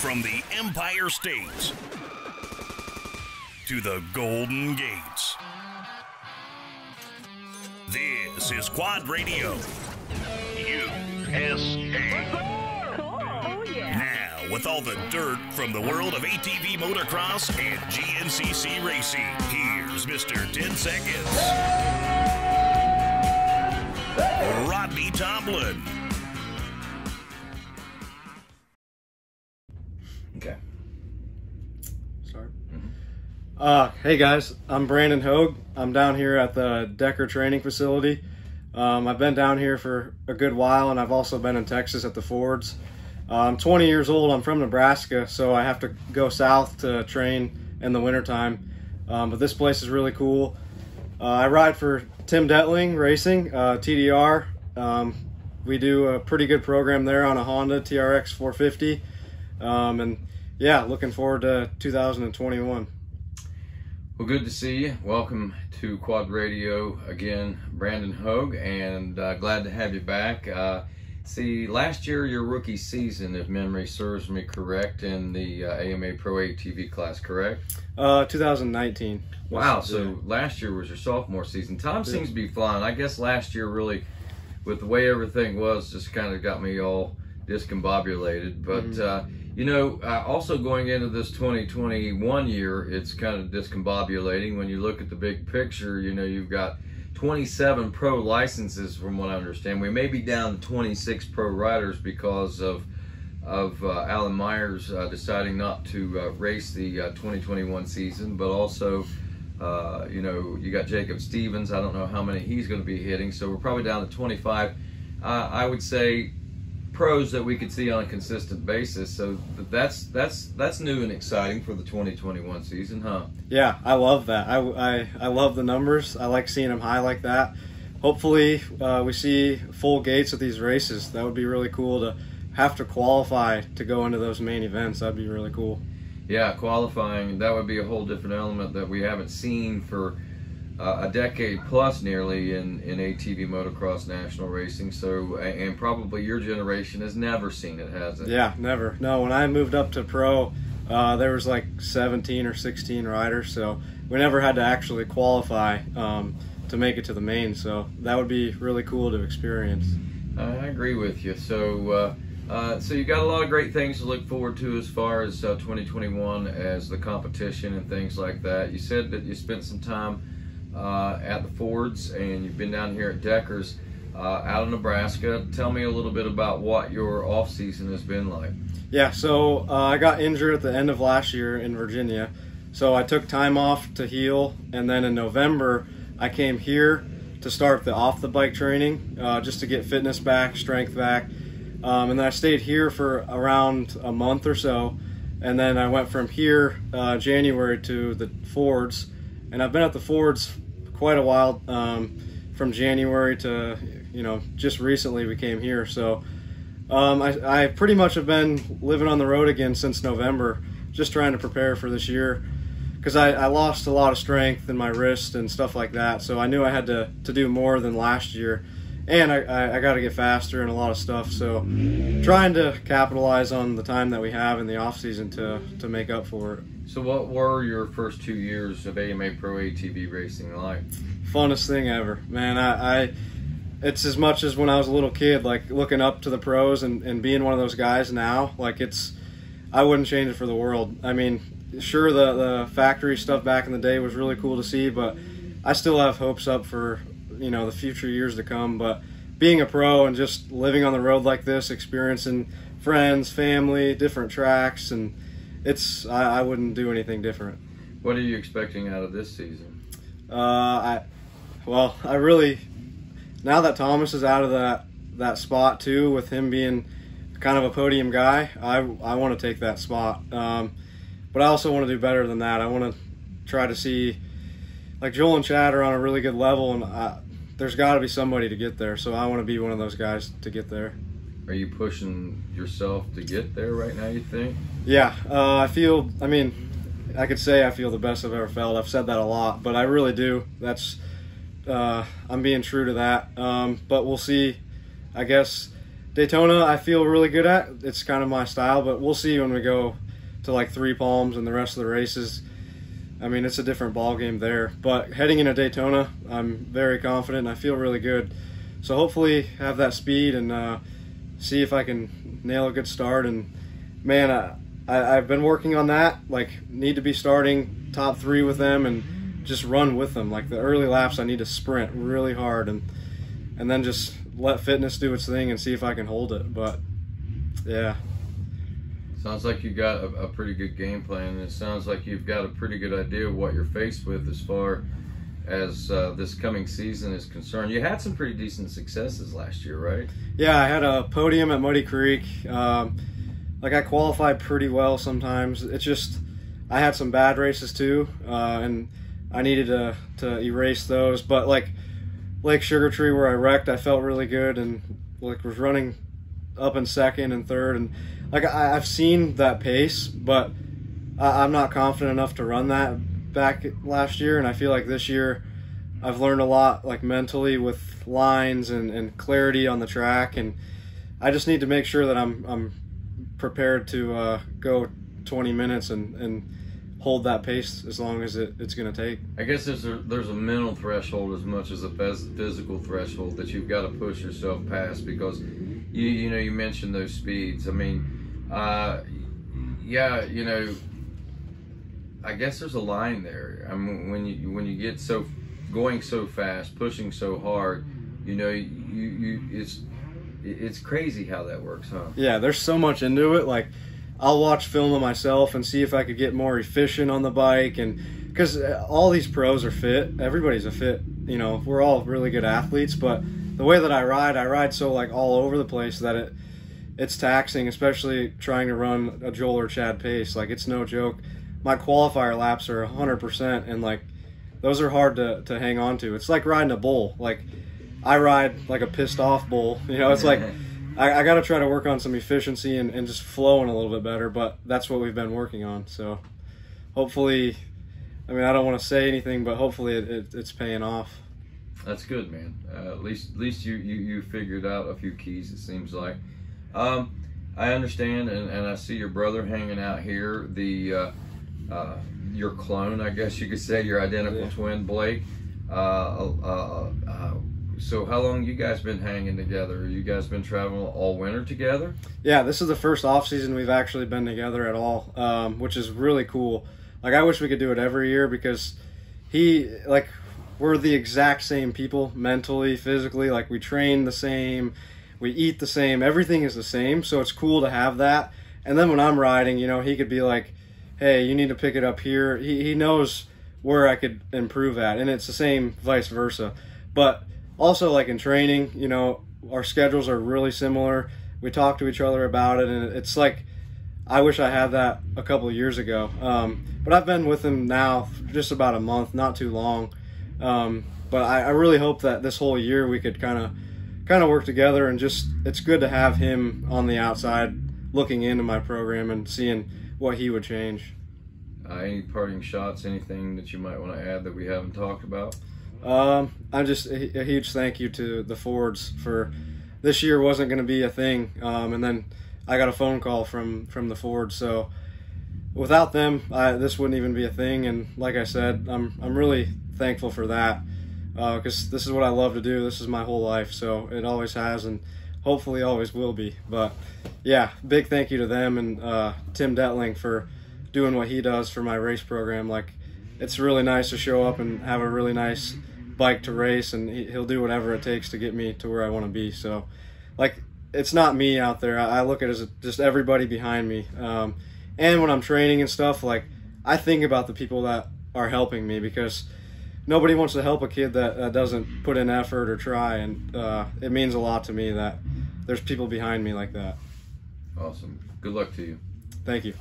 From the Empire State to the Golden Gates, this is Quad Radio USA. Cool. Oh, yeah. Now, with all the dirt from the world of ATV motocross and GNCC racing, here's Mr. 10 Seconds, Rodney Tomlin. Okay. Start. Hey guys, I'm Brandon Hoag. I'm down here at the Decker Training Facility. I've been down here for a good while, and I've also been in Texas at the Fords. I'm 20 years old. I'm from Nebraska, so I have to go south to train in the wintertime. But this place is really cool. I ride for Tim Detling Racing, TDR. We do a pretty good program there on a Honda TRX 450. And yeah, looking forward to 2021. Well, good to see you. Welcome to Quad Radio again, Brandon Hoag, and glad to have you back. See, last year, your rookie season, if memory serves me correct, in the AMA Pro ATV class, correct? 2019. Wow, so last year was your sophomore season. Time seems to be flying. I guess last year really, with the way everything was, just kind of got me all discombobulated. But, you know, also going into this 2021 year, it's kind of discombobulating. When you look at the big picture, you know, you've got 27 pro licenses from what I understand. We may be down to 26 pro riders because of Alan Myers deciding not to race the 2021 season, but also, you know, you got Jacob Stevens. I don't know how many he's going to be hitting, so we're probably down to 25. I would say pros that we could see on a consistent basis, so that's new and exciting for the 2021 season, huh? Yeah, I love that. I love the numbers. I like seeing them high like that. Hopefully we see full gates at these races. That would be really cool to have to qualify to go into those main events. That'd be really cool. Yeah, qualifying, that would be a whole different element that we haven't seen for a decade plus nearly in ATV motocross national racing. So, and probably your generation has never seen it, has it? Yeah, never. No, when I moved up to pro, there was like 17 or 16 riders, so we never had to actually qualify to make it to the main. So that would be really cool to experience. I agree with you. So, so you got a lot of great things to look forward to as far as 2021 as the competition and things like that. You said that you spent some time at the Fords, and you've been down here at Deckers out of Nebraska. Tell me a little bit about what your off season has been like. Yeah, so I got injured at the end of last year in Virginia, so I took time off to heal, and then in November I came here to start the off the bike training, just to get fitness back, strength back, and then I stayed here for around a month or so, and then I went from here January to the Fords, and I've been at the Fords quite a while, from January to, you know, just recently we came here. So I pretty much have been living on the road again since November, just trying to prepare for this year, because I lost a lot of strength in my wrist and stuff like that, so I knew I had to do more than last year, and I got to get faster and a lot of stuff, so trying to capitalize on the time that we have in the off season to make up for it. So what were your first 2 years of AMA Pro ATV racing like? Funnest thing ever, man. It's as much as when I was a little kid, like looking up to the pros and being one of those guys now. Like, I wouldn't change it for the world. I mean, sure, the factory stuff back in the day was really cool to see, but I still have hopes up for, you know, the future years to come. But being a pro and just living on the road like this, experiencing friends, family, different tracks, and I wouldn't do anything different. What are you expecting out of this season? I really, now that Thomas is out of that spot too, with him being kind of a podium guy, I want to take that spot. But I also want to do better than that. I want to try to see, like, Joel and Chad are on a really good level, and there's got to be somebody to get there. So I want to be one of those guys to get there. Are you pushing yourself to get there right now, you think? Yeah, I could say I feel the best I've ever felt. I've said that a lot, but I really do. I'm being true to that. But we'll see. I guess Daytona I feel really good at. It's kind of my style, but we'll see when we go to like Three Palms and the rest of the races. I mean, it's a different ball game there. But heading into Daytona, I'm very confident. I feel really good. So hopefully have that speed and see if I can nail a good start. And man, I've been working on that. Like, need to be starting top 3 with them and just run with them. Like the early laps, I need to sprint really hard and then just let fitness do its thing and see if I can hold it. But yeah. Sounds like you got a pretty good game plan, and it sounds like you've got a pretty good idea of what you're faced with as far as this coming season is concerned. You had some pretty decent successes last year, right? Yeah, I had a podium at Muddy Creek. Like, I qualified pretty well sometimes. It's just I had some bad races too, and I needed to erase those. But like Lake Sugar Tree, where I wrecked, I felt really good and like was running up in second and third, and like I've seen that pace, but I'm not confident enough to run that back last year. And I feel like this year I've learned a lot, like mentally, with lines and clarity on the track, and I just need to make sure that I'm prepared to go 20 minutes and hold that pace as long as it's going to take. I guess there's a mental threshold as much as a physical threshold that you've got to push yourself past, because you know, you mentioned those speeds. I mean, yeah, you know, I guess there's a line there. I mean, when you get going so fast, pushing so hard, you know, it's crazy how that works, huh? Yeah, there's so much into it. Like, I'll watch film of myself and see if I could get more efficient on the bike, and because all these pros are fit, everybody's a fit. You know, we're all really good athletes, but the way that I ride so like all over the place that it's taxing, especially trying to run a Joel or Chad pace. Like, it's no joke. My qualifier laps are 100%, and like those are hard to hang on to. It's like riding a bull. Like, I ride like a pissed off bull. You know, it's like I got to try to work on some efficiency and just flowing a little bit better, but that's what we've been working on. So hopefully, I mean, I don't want to say anything, but hopefully it's paying off. That's good, man. At least you figured out a few keys, it seems like. I understand, and I see your brother hanging out here, your clone, I guess you could say, your identical twin, Blake. So how long you guys been hanging together? You guys been traveling all winter together? Yeah, this is the first off season we've actually been together at all, which is really cool. Like, I wish we could do it every year, because we're the exact same people, mentally, physically. Like, we train the same, we eat the same, everything is the same. So it's cool to have that. And then when I'm riding, you know, he could be like, hey, you need to pick it up here. He knows where I could improve at, and it's the same vice versa. But also, like in training, you know, our schedules are really similar. We talk to each other about it, and it's like, I wish I had that a couple of years ago. But I've been with him now for just about a month, not too long. But I really hope that this whole year we could kind of work together, and just, it's good to have him on the outside looking into my program and seeing what he would change. Any parting shots, anything that you might want to add that we haven't talked about? I'm just a huge thank you to the Fords for this year wasn't going to be a thing. And then I got a phone call from the Fords. So without them, this wouldn't even be a thing. And like I said, I'm really thankful for that, because this is what I love to do. This is my whole life. So it always has, and hopefully always will be. But yeah, big thank you to them, and Tim Detling for doing what he does for my race program. Like, it's really nice to show up and have a really nice bike to race, and he'll do whatever it takes to get me to where I want to be. So, like, it's not me out there. I look at it as just everybody behind me. And when I'm training and stuff, like, I think about the people that are helping me, because nobody wants to help a kid that doesn't put in effort or try, and it means a lot to me that there's people behind me like that. Awesome. Good luck to you. Thank you.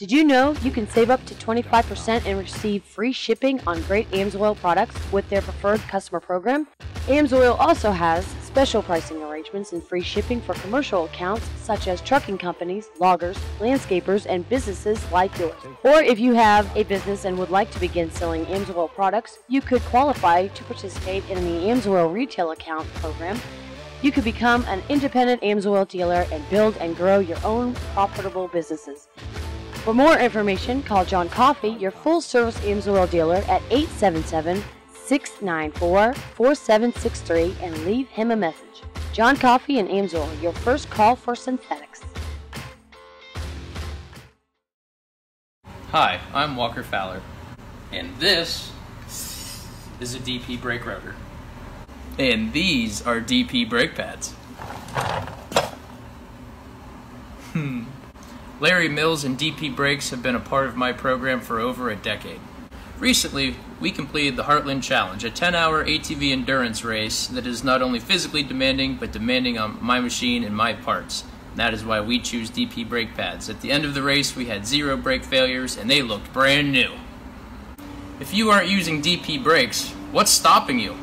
Did you know you can save up to 25% and receive free shipping on great AMSOIL products with their preferred customer program? AMSOIL also has special pricing arrangements and free shipping for commercial accounts such as trucking companies, loggers, landscapers, and businesses like yours. Or if you have a business and would like to begin selling AMSOIL products, you could qualify to participate in the AMSOIL retail account program. You could become an independent AMSOIL dealer and build and grow your own profitable businesses. For more information, call John Coffey, your full-service AMSOIL dealer, at 877-694-4763 and leave him a message. John Coffey and AMSOIL, your first call for synthetics. Hi, I'm Walker Fowler, and this is a DP brake rotor. And these are DP brake pads. Larry Mills and DP Brakes have been a part of my program for over a decade. Recently, we completed the Heartland Challenge, a 10-hour ATV endurance race that is not only physically demanding, but demanding on my machine and my parts. And that is why we choose DP brake pads. At the end of the race, we had 0 brake failures, and they looked brand new. If you aren't using DP brakes, what's stopping you?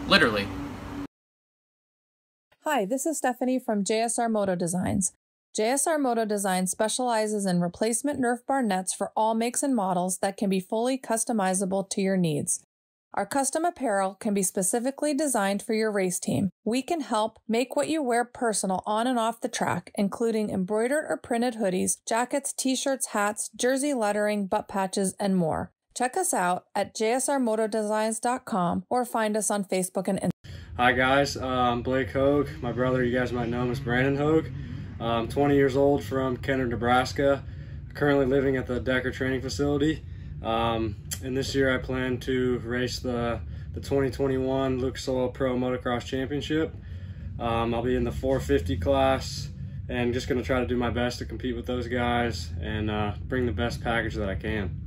Literally. Hi, this is Stephanie from JSR Moto Designs. JSR Moto Design specializes in replacement Nerf bar nets for all makes and models that can be fully customizable to your needs. Our custom apparel can be specifically designed for your race team. We can help make what you wear personal on and off the track, including embroidered or printed hoodies, jackets, t-shirts, hats, jersey lettering, butt patches, and more. Check us out at jsrmotodesigns.com or find us on Facebook and Instagram. Hi guys, I'm Blake Hoag. My brother, you guys might know him as Brandon Hoag. I'm 20 years old from Kenner, Nebraska, currently living at the Decker Training Facility. And this year I plan to race the 2021 Lucas Oil Pro Motocross Championship. I'll be in the 450 class and just going to try to do my best to compete with those guys and bring the best package that I can.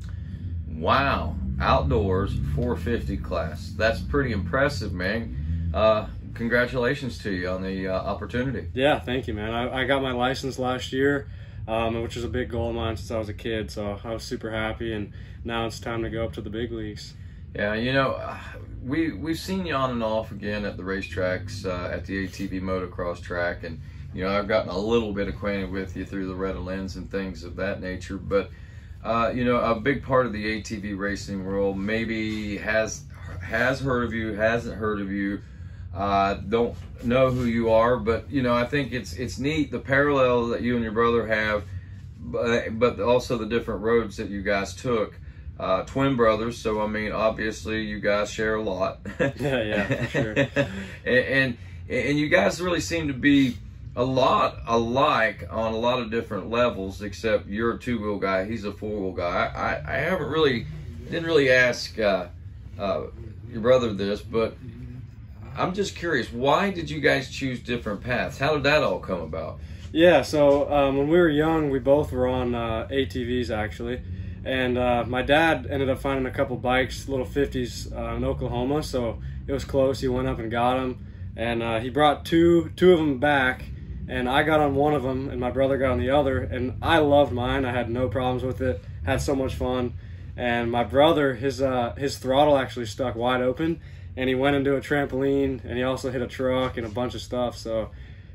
Wow, outdoors 450 class. That's pretty impressive, man. Congratulations to you on the opportunity. Yeah, thank you, man. I got my license last year, which was a big goal of mine since I was a kid, so I was super happy, and now it's time to go up to the big leagues. Yeah, you know, we've seen you on and off again at the racetracks, at the ATV motocross track, and you know, I've gotten a little bit acquainted with you through the Red Lens and things of that nature, but you know, a big part of the ATV racing world maybe has heard of you, hasn't heard of you, don't know who you are, but you know, I think it's neat the parallel that you and your brother have, but also the different roads that you guys took. Twin brothers, so I mean, obviously you guys share a lot. Yeah, for sure. and you guys really seem to be a lot alike on a lot of different levels, except you're a two-wheel guy, he's a four-wheel guy. I didn't really ask your brother this, but I'm just curious, why did you guys choose different paths? How did that all come about? Yeah, so when we were young, we both were on ATVs actually, and my dad ended up finding a couple bikes, little 50s in Oklahoma, so it was close. He went up and got them, and he brought two of them back, and I got on one of them, and my brother got on the other, and I loved mine. I had no problems with it, had so much fun, and my brother, his throttle actually stuck wide open, and he went into a trampoline, and he also hit a truck and a bunch of stuff, so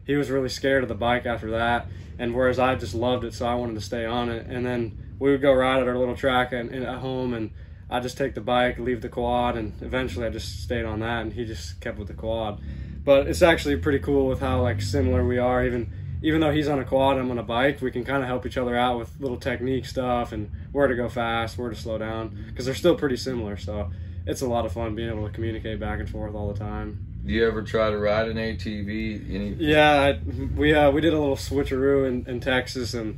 he was really scared of the bike after that, and whereas I just loved it, so I wanted to stay on it. And then we would go ride at our little track and at home, and I'd just take the bike, leave the quad, and eventually I just stayed on that, and he just kept with the quad. But it's actually pretty cool with how like similar we are. Even though he's on a quad and I'm on a bike, we can kind of help each other out with little technique stuff and where to go fast, where to slow down, because they're still pretty similar, so it's a lot of fun being able to communicate back and forth all the time. Do you ever try to ride an ATV? Yeah, we did a little switcheroo in Texas, and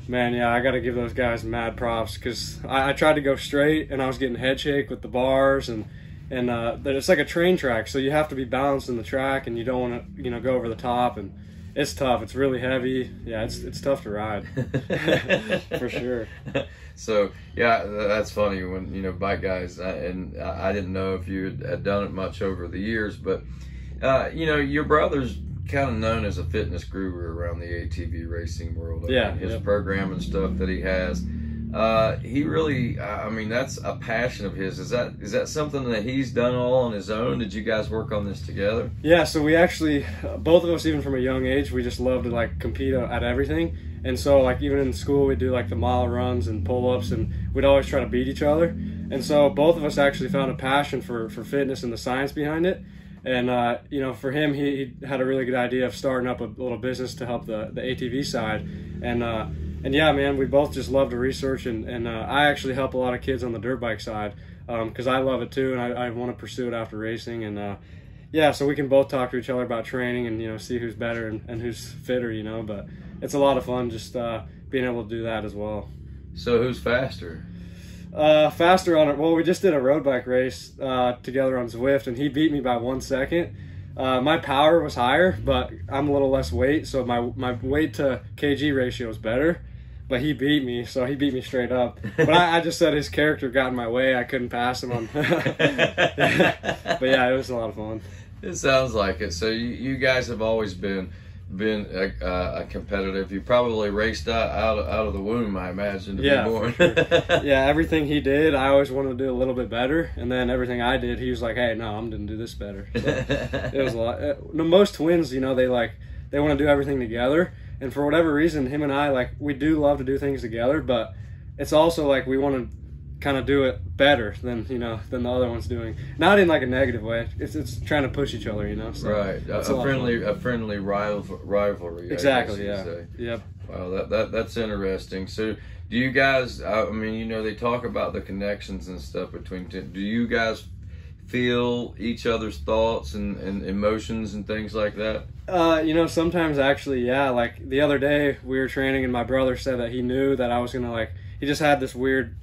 man, yeah, I got to give those guys mad props, because I tried to go straight and I was getting head shake with the bars, and it's like a train track, so you have to be balanced in the track, and you don't want to go over the top, and it's tough. It's really heavy. Yeah, it's tough to ride for sure. So yeah, that's funny when bike guys, and I didn't know if you had done it much over the years, but your brother's kind of known as a fitness guru around the ATV racing world. I Yeah, mean, his yeah. program and stuff that he has. He really, I mean, that's a passion of his. Is that something that he's done all on his own? Did you guys work on this together? Yeah, so we actually, both of us, even from a young age, we just love to like compete at everything. And so like even in school, we do like the mile runs and pull-ups, and we'd always try to beat each other. And so both of us actually found a passion for fitness and the science behind it. And you know, for him, he had a really good idea of starting up a little business to help the ATV side. And yeah, man, we both just love to research, and I actually help a lot of kids on the dirt bike side because I love it too, and I want to pursue it after racing. And yeah, so we can both talk to each other about training and, you know, see who's better and who's fitter, you know. But it's a lot of fun just being able to do that as well. So who's faster? Faster on it. Well, we just did a road bike race together on Zwift, and he beat me by 1 second. My power was higher, but I'm a little less weight, so my weight to kg ratio is better. But he beat me, so he beat me straight up. But I just said his character got in my way. I couldn't pass him on. But yeah, it was a lot of fun. It sounds like it. So you guys have always been a competitive. You probably raced out of the womb, I imagine, to be born. Sure. Yeah, everything he did, I always wanted to do a little bit better, and then everything I did, he was like, "Hey, no, I'm going to do this better." So it was a lot. Most twins, you know, they want to do everything together, and for whatever reason, him and I, we do love to do things together, but it's also like we want to kind of do it better than the other one's doing. Not in like a negative way. It's trying to push each other, you know. So right. A friendly rivalry. Exactly. I guess Yeah. say. Yep. Wow, that's interesting. So do you guys? I mean, you know, they talk about the connections and stuff between. Do you guys feel each other's thoughts and emotions and things like that? You know, sometimes actually, yeah. Like the other day, we were training, and my brother said that he knew that I was gonna he just had this weird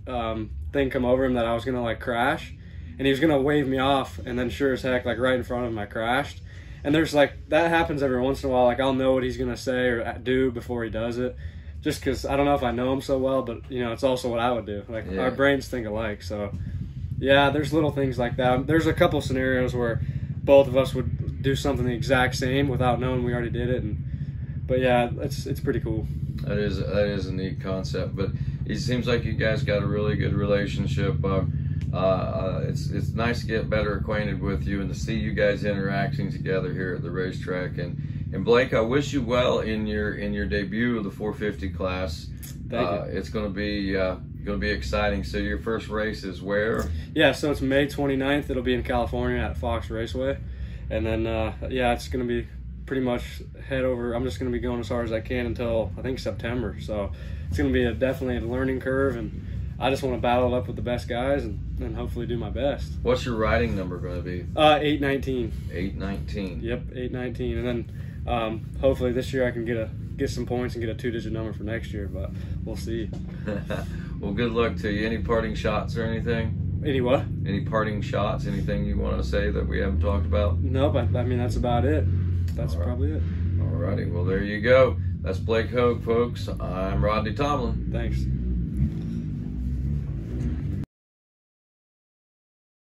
thing come over him that I was gonna crash, and he was gonna wave me off, and then sure as heck, right in front of him, I crashed. And there's that happens every once in a while. I'll know what he's gonna say or do before he does it, just because I don't know if I know him so well, but you know, it's also what I would do. Yeah. Our brains think alike, so yeah, there's little things like that. There's a couple scenarios where both of us would do something the exact same without knowing we already did it, but yeah, it's pretty cool. That is a neat concept, but it seems like you guys got a really good relationship. It's nice to get better acquainted with you and to see you guys interacting together here at the racetrack. And Blake, I wish you well in your debut of the 450 class. Thank you. It's going to be exciting. So your first race is where? Yeah, so it's May 29th. It'll be in California at Fox Raceway, and then yeah, it's going to be pretty much head over. I'm just going to be going as hard as I can until I think September. So it's going to be definitely a learning curve, and I just want to battle it up with the best guys and hopefully do my best. What's your riding number going to be? 819. 819. Yep, 819, and then hopefully this year I can get some points and get a 2-digit number for next year, but we'll see. Well, good luck to you. Any parting shots or anything? Any what? Any parting shots? Anything you want to say that we haven't talked about? Nope, I mean, that's about it. That's probably it. Alrighty, well, there you go. That's Blake Hoag, folks. I'm Rodney Tomlin. Thanks.